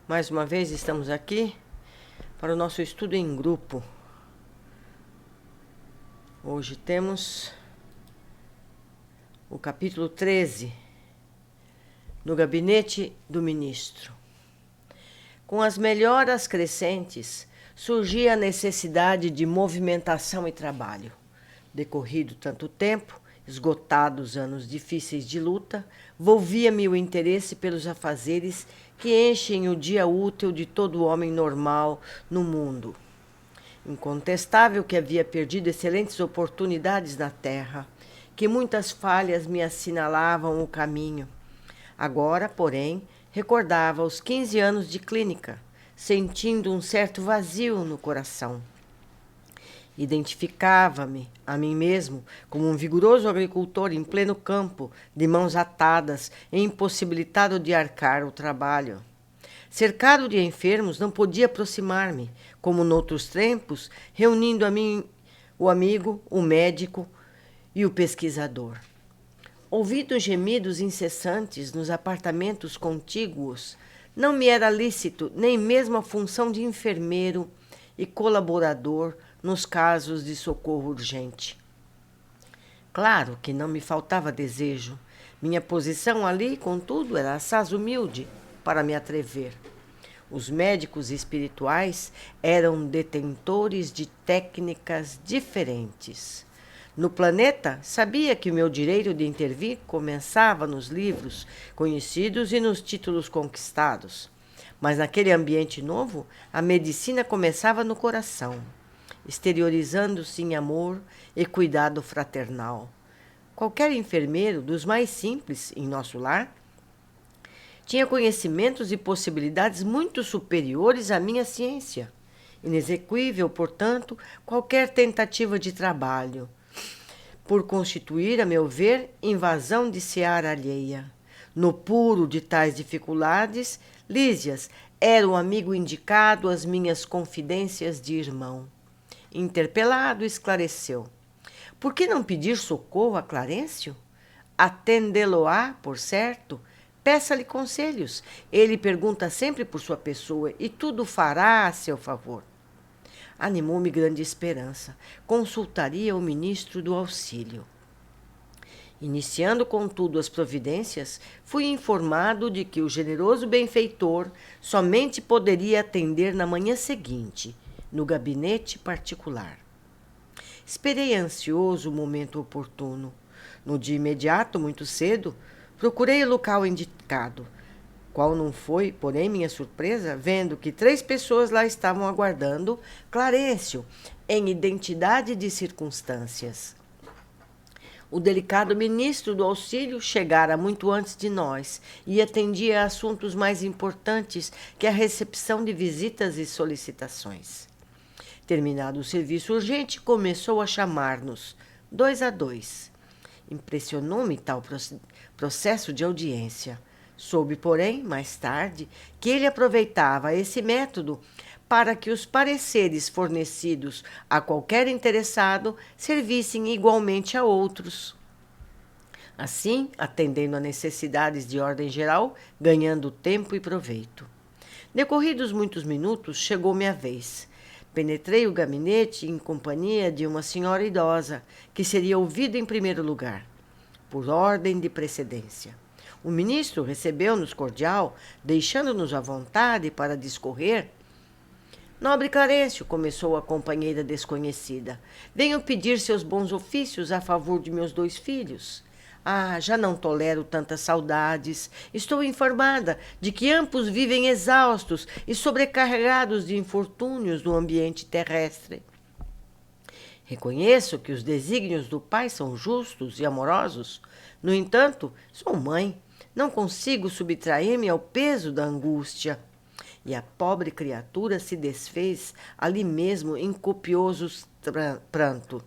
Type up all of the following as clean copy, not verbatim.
Mais uma vez estamos aqui para o nosso estudo em grupo. Hoje temos o capítulo 13, no gabinete do ministro. Com as melhoras crescentes, surgia a necessidade de movimentação e trabalho. Decorrido tanto tempo, esgotados anos difíceis de luta, volvia-me o interesse pelos afazeres que enchem o dia útil de todo homem normal no mundo. Incontestável que havia perdido excelentes oportunidades na terra, que muitas falhas me assinalavam o caminho. Agora, porém, recordava os 15 anos de clínica, sentindo um certo vazio no coração. Identificava-me a mim mesmo como um vigoroso agricultor em pleno campo, de mãos atadas e impossibilitado de arcar o trabalho. Cercado de enfermos, não podia aproximar-me, como noutros tempos, reunindo a mim o amigo, o médico e o pesquisador. Ouvindo gemidos incessantes nos apartamentos contíguos, não me era lícito nem mesmo a função de enfermeiro e colaborador nos casos de socorro urgente. Claro que não me faltava desejo. Minha posição ali, contudo, era assaz humilde para me atrever. Os médicos espirituais eram detentores de técnicas diferentes. No planeta, sabia que o meu direito de intervir começava nos livros conhecidos e nos títulos conquistados. Mas naquele ambiente novo, a medicina começava no coração, exteriorizando-se em amor e cuidado fraternal. Qualquer enfermeiro, dos mais simples em nosso lar, tinha conhecimentos e possibilidades muito superiores à minha ciência. Inexequível, portanto, qualquer tentativa de trabalho, por constituir, a meu ver, invasão de seara alheia. No puro de tais dificuldades, Lísias era o amigo indicado às minhas confidências de irmão. Interpelado, esclareceu. Por que não pedir socorro a Clarencio? Atendê-lo-á, por certo. Peça-lhe conselhos. Ele pergunta sempre por sua pessoa e tudo fará a seu favor. Animou-me grande esperança. Consultaria o ministro do Auxílio. Iniciando, contudo, as providências, fui informado de que o generoso benfeitor somente poderia atender na manhã seguinte, no gabinete particular. Esperei ansioso o momento oportuno. No dia imediato, muito cedo, procurei o local indicado. Qual não foi, porém, minha surpresa, vendo que 3 pessoas lá estavam aguardando Clarencio, em identidade de circunstâncias. O delicado ministro do Auxílio chegara muito antes de nós e atendia a assuntos mais importantes que a recepção de visitas e solicitações. Terminado o serviço urgente, começou a chamar-nos, 2 a 2. Impressionou-me tal processo de audiência. Soube, porém, mais tarde, que ele aproveitava esse método para que os pareceres fornecidos a qualquer interessado servissem igualmente a outros. Assim, atendendo a necessidades de ordem geral, ganhando tempo e proveito. Decorridos muitos minutos, chegou-me a vez. Penetrei o gabinete em companhia de uma senhora idosa, que seria ouvida em primeiro lugar, por ordem de precedência. O ministro recebeu-nos cordial, deixando-nos à vontade para discorrer. Nobre Clarencio, começou a companheira desconhecida, venho pedir seus bons ofícios a favor de meus 2 filhos. Ah, já não tolero tantas saudades. Estou informada de que ambos vivem exaustos e sobrecarregados de infortúnios no ambiente terrestre. Reconheço que os desígnios do pai são justos e amorosos. No entanto, sou mãe. Não consigo subtrair-me ao peso da angústia. E a pobre criatura se desfez ali mesmo em copioso pranto.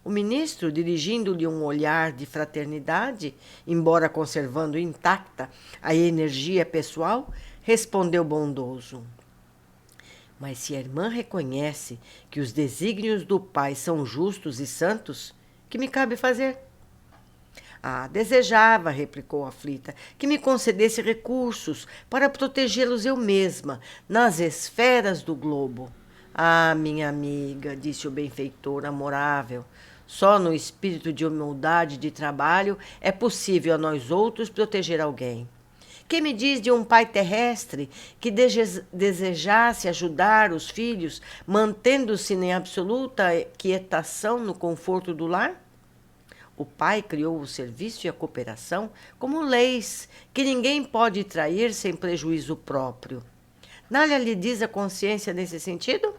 O ministro, dirigindo-lhe um olhar de fraternidade, embora conservando intacta a energia pessoal, respondeu bondoso. Mas se a irmã reconhece que os desígnios do pai são justos e santos, que me cabe fazer? Ah, desejava, replicou aflita, que me concedesse recursos para protegê-los eu mesma, nas esferas do globo. Ah, minha amiga, disse o benfeitor amorável, só no espírito de humildade de trabalho é possível a nós outros proteger alguém. Que me diz de um pai terrestre que desejasse ajudar os filhos, mantendo-se em absoluta quietação no conforto do lar? O pai criou o serviço e a cooperação como leis que ninguém pode trair sem prejuízo próprio. Nada lhe diz a consciência nesse sentido?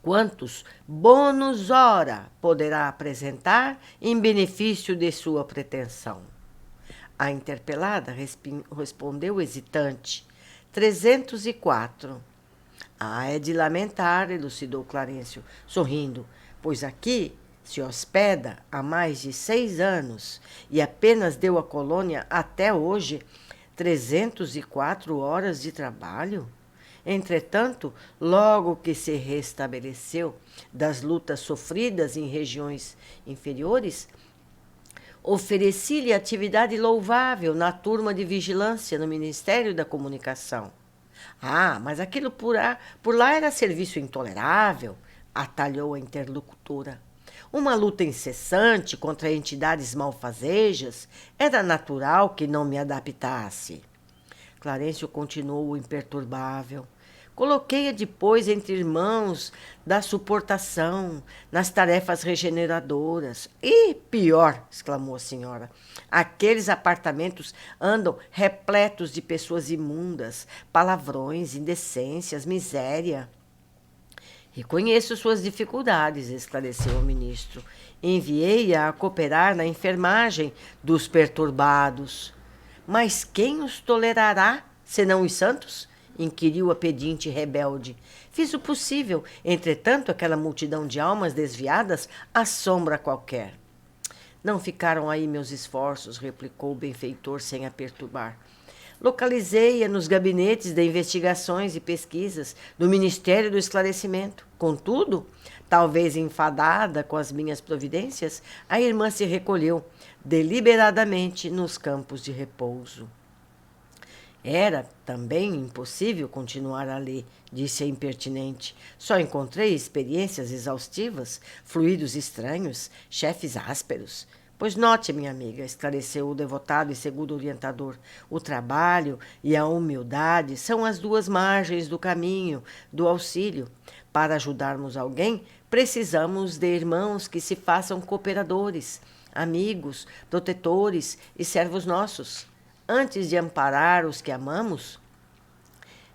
Quantos bônus ora poderá apresentar em benefício de sua pretensão? A interpelada respondeu hesitante. 304. Ah, é de lamentar, elucidou Clarencio, sorrindo, pois aqui se hospeda há mais de 6 anos e apenas deu à colônia até hoje 304 horas de trabalho. Entretanto, logo que se restabeleceu das lutas sofridas em regiões inferiores, ofereci-lhe atividade louvável na turma de vigilância no Ministério da Comunicação. Ah, mas aquilo por lá era serviço intolerável, atalhou a interlocutora. Uma luta incessante contra entidades malfazejas, era natural que não me adaptasse. Clarencio continuou imperturbável. Coloquei-a depois entre irmãos da suportação, nas tarefas regeneradoras. E pior, exclamou a senhora, aqueles apartamentos andam repletos de pessoas imundas, palavrões, indecências, miséria. Reconheço suas dificuldades, esclareceu o ministro. Enviei-a a cooperar na enfermagem dos perturbados. Mas quem os tolerará, senão os santos? Inquiriu a pedinte rebelde. Fiz o possível, entretanto, aquela multidão de almas desviadas assombra qualquer. Não ficaram aí meus esforços, replicou o benfeitor sem a perturbar. Localizei-a nos gabinetes de investigações e pesquisas do Ministério do Esclarecimento. Contudo, talvez enfadada com as minhas providências, a irmã se recolheu deliberadamente nos campos de repouso. Era também impossível continuar a ler, disse a impertinente. Só encontrei experiências exaustivas, fluidos estranhos, chefes ásperos. Pois note, minha amiga, esclareceu o devotado e seguro orientador, o trabalho e a humildade são as duas margens do caminho do auxílio. Para ajudarmos alguém, precisamos de irmãos que se façam cooperadores, amigos, protetores e servos nossos. Antes de amparar os que amamos,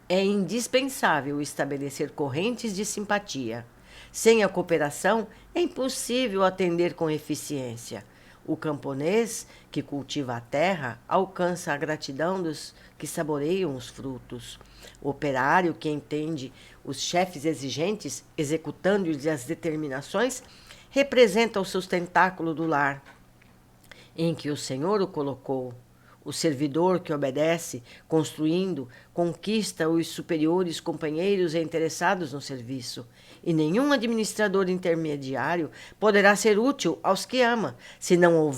é indispensável estabelecer correntes de simpatia. Sem a cooperação, é impossível atender com eficiência. O camponês que cultiva a terra alcança a gratidão dos que saboreiam os frutos. O operário que entende os chefes exigentes, executando-lhes as determinações, representa o sustentáculo do lar em que o Senhor o colocou. O servidor que obedece, construindo, conquista os superiores companheiros interessados no serviço. E nenhum administrador intermediário poderá ser útil aos que ama, se não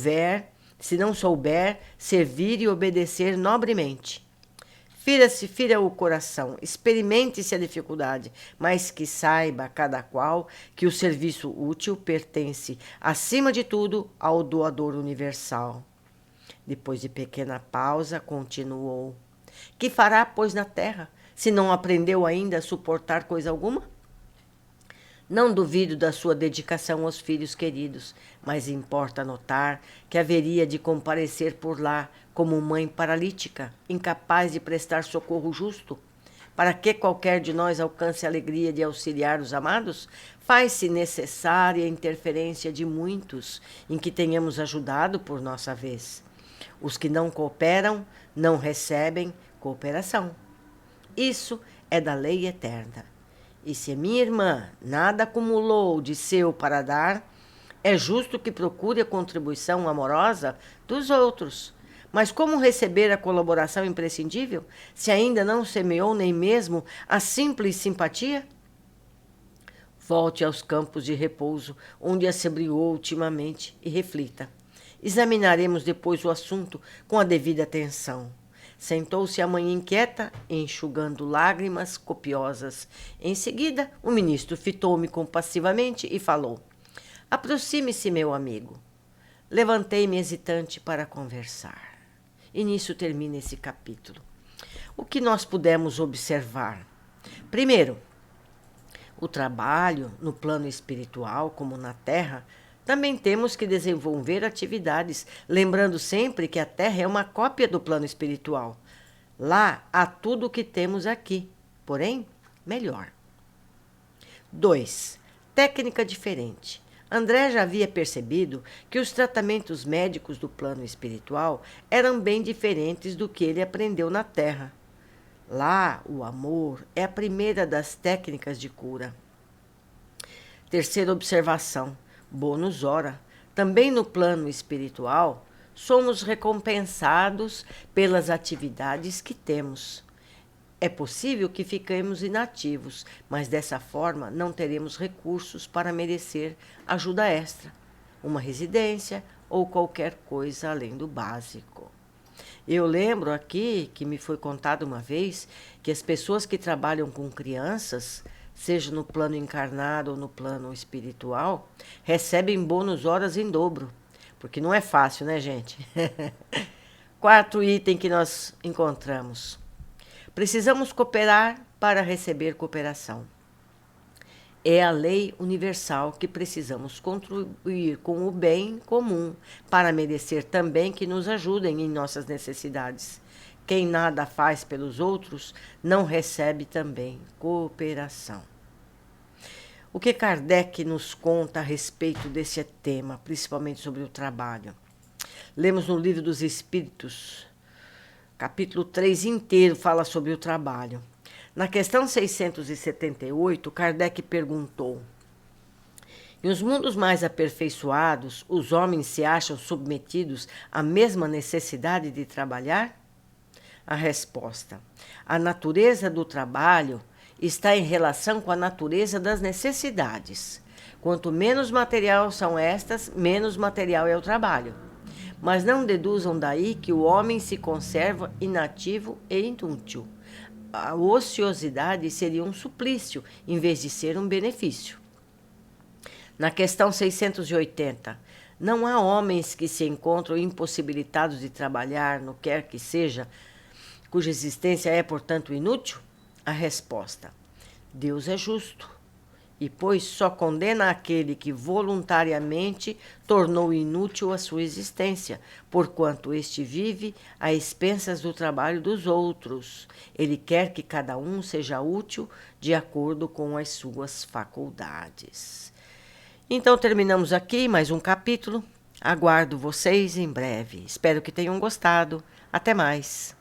souber servir e obedecer nobremente. Fira o coração, experimente-se a dificuldade, mas que saiba cada qual que o serviço útil pertence, acima de tudo, ao doador universal. Depois de pequena pausa, continuou. Que fará, pois, na terra, se não aprendeu ainda a suportar coisa alguma? Não duvido da sua dedicação aos filhos queridos, mas importa notar que haveria de comparecer por lá como mãe paralítica, incapaz de prestar socorro justo. Para que qualquer de nós alcance a alegria de auxiliar os amados, faz-se necessária a interferência de muitos em que tenhamos ajudado por nossa vez. Os que não cooperam não recebem cooperação. Isso é da lei eterna. E se minha irmã nada acumulou de seu para dar, é justo que procure a contribuição amorosa dos outros. Mas como receber a colaboração imprescindível, se ainda não semeou nem mesmo a simples simpatia? Volte aos campos de repouso, onde a se abrigou ultimamente, e reflita. Examinaremos depois o assunto com a devida atenção. Sentou-se a mãe inquieta, enxugando lágrimas copiosas. Em seguida, o ministro fitou-me compassivamente e falou: Aproxime-se, meu amigo. Levantei-me hesitante para conversar. E nisso termina esse capítulo. O que nós pudemos observar? Primeiro, o trabalho no plano espiritual, como na Terra, também temos que desenvolver atividades, lembrando sempre que a Terra é uma cópia do plano espiritual. Lá há tudo o que temos aqui, porém, melhor. 2. Técnica diferente. André já havia percebido que os tratamentos médicos do plano espiritual eram bem diferentes do que ele aprendeu na Terra. Lá, o amor é a primeira das técnicas de cura. Terceira observação, bônus hora. Também no plano espiritual, somos recompensados pelas atividades que temos. É possível que fiquemos inativos, mas dessa forma não teremos recursos para merecer ajuda extra, uma residência ou qualquer coisa além do básico. Eu lembro aqui que me foi contado uma vez que as pessoas que trabalham com crianças, seja no plano encarnado ou no plano espiritual, recebem bônus horas em dobro. Porque não é fácil, né, gente? Quarto item que nós encontramos. Precisamos cooperar para receber cooperação. É a lei universal que precisamos contribuir com o bem comum para merecer também que nos ajudem em nossas necessidades. Quem nada faz pelos outros não recebe também cooperação. O que Kardec nos conta a respeito desse tema, principalmente sobre o trabalho? Lemos no Livro dos Espíritos, capítulo 3 inteiro fala sobre o trabalho. Na questão 678, Kardec perguntou: em os mundos mais aperfeiçoados, os homens se acham submetidos à mesma necessidade de trabalhar? A resposta: a natureza do trabalho está em relação com a natureza das necessidades. Quanto menos material são estas, menos material é o trabalho. Mas não deduzam daí que o homem se conserva inativo e inútil. A ociosidade seria um suplício, em vez de ser um benefício. Na questão 680, não há homens que se encontram impossibilitados de trabalhar no quer que seja, cuja existência é, portanto, inútil? A resposta: Deus é justo, e pois só condena aquele que voluntariamente tornou inútil a sua existência, porquanto este vive a expensas do trabalho dos outros. Ele quer que cada um seja útil de acordo com as suas faculdades. Então terminamos aqui mais um capítulo. Aguardo vocês em breve. Espero que tenham gostado. Até mais.